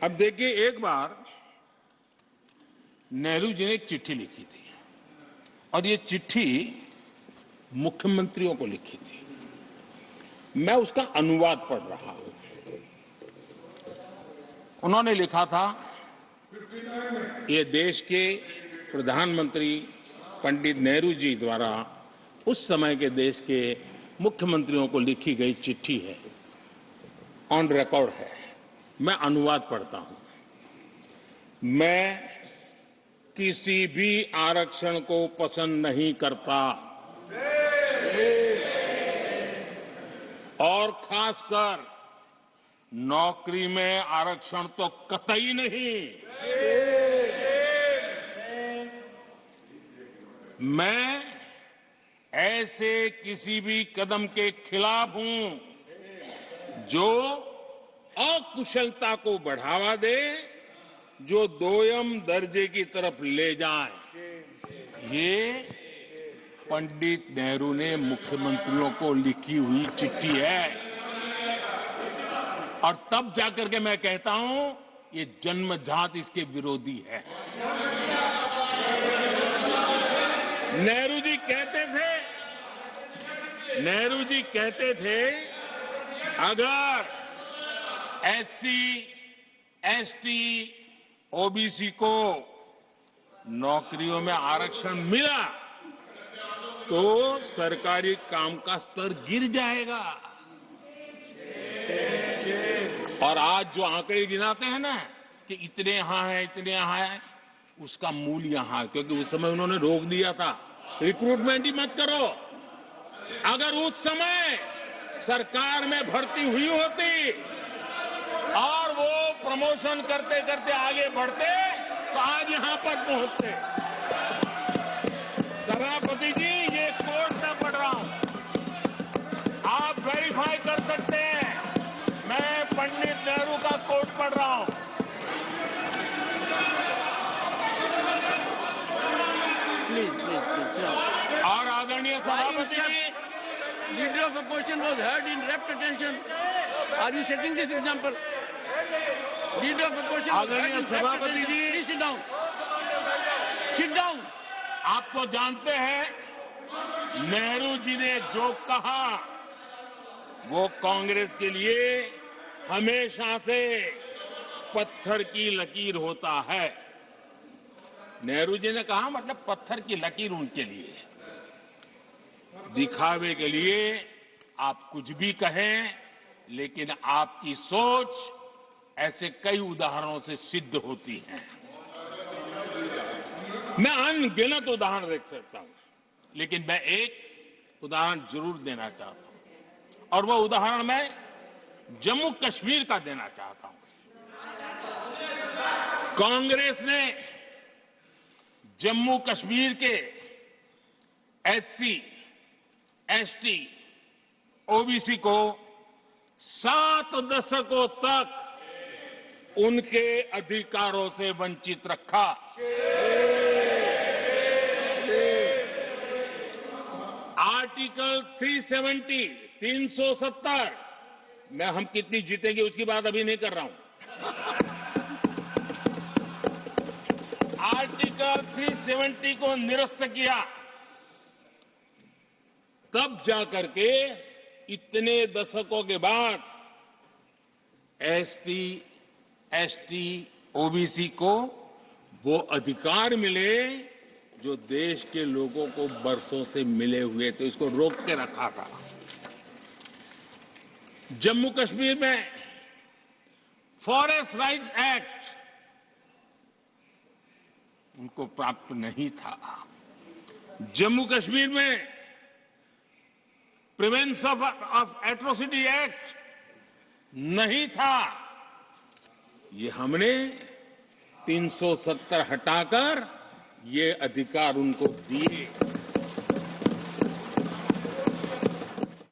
अब देखिए, एक बार नेहरू जी ने एक चिट्ठी लिखी थी और ये चिट्ठी मुख्यमंत्रियों को लिखी थी। मैं उसका अनुवाद पढ़ रहा हूं। उन्होंने लिखा था, ये देश के प्रधानमंत्री पंडित नेहरू जी द्वारा उस समय के देश के मुख्यमंत्रियों को लिखी गई चिट्ठी है, ऑन रिकॉर्ड है। मैं अनुवाद पढ़ता हूं। मैं किसी भी आरक्षण को पसंद नहीं करता और खासकर नौकरी में आरक्षण तो कतई नहीं। मैं ऐसे किसी भी कदम के खिलाफ हूं जो अकुशलता को बढ़ावा दे, जो दोयम दर्जे की तरफ ले जाए। ये पंडित नेहरू ने मुख्यमंत्रियों को लिखी हुई चिट्ठी है और तब जाकर के मैं कहता हूं, ये जन्मजात इसके विरोधी है। नेहरू जी कहते थे अगर एससी, एसटी, ओबीसी को नौकरियों में आरक्षण मिला तो सरकारी काम का स्तर गिर जाएगा। और आज जो आंकड़े गिनाते हैं ना कि इतने यहां है, इतने यहां है, उसका मूल यहां है, क्योंकि उस समय उन्होंने रोक दिया था, रिक्रूटमेंट ही मत करो। अगर उस समय सरकार में भर्ती हुई होती और वो प्रमोशन करते करते आगे बढ़ते तो आज यहां पर पहुंचते। सभापति जी, ये कोर्ट में पढ़ रहा हूं, आप वेरीफाई कर सकते हैं। मैं पंडित नेहरू का कोर्ट पढ़ रहा हूं। प्लीज। और आदरणीय सभापति जी, Leader of opposition was heard in rapt attention. Are you setting this example? Leader of opposition was heard in rapt सभापति attention. Ji, Please sit down. Sit down. आप तो जानते हैं नेहरू जी ने जो कहा वो कांग्रेस के लिए हमेशा से पत्थर की लकीर होता है। नेहरू जी ने कहा मतलब पत्थर की लकीर उनके लिए। दिखावे के लिए आप कुछ भी कहें, लेकिन आपकी सोच ऐसे कई उदाहरणों से सिद्ध होती है। मैं अनगिनत उदाहरण देख सकता हूं, लेकिन मैं एक उदाहरण जरूर देना चाहता हूं और वह उदाहरण मैं जम्मू कश्मीर का देना चाहता हूं। कांग्रेस ने जम्मू कश्मीर के एससी, एसटी, ओबीसी को 7 दशकों तक उनके अधिकारों से वंचित रखा। आर्टिकल 370 में हम कितनी जीतेंगे उसकी बात अभी नहीं कर रहा हूं। आर्टिकल 370 को निरस्त किया, तब जाकर के इतने दशकों के बाद एसटी, एसटी, ओबीसी को वो अधिकार मिले जो देश के लोगों को बरसों से मिले हुए थे। इसको रोक के रखा था। जम्मू कश्मीर में फॉरेस्ट राइट्स एक्ट उनको प्राप्त नहीं था। जम्मू कश्मीर में प्रिवेंशन ऑफ एट्रोसिटी एक्ट नहीं था। ये हमने 370 हटाकर ये अधिकार उनको दिए।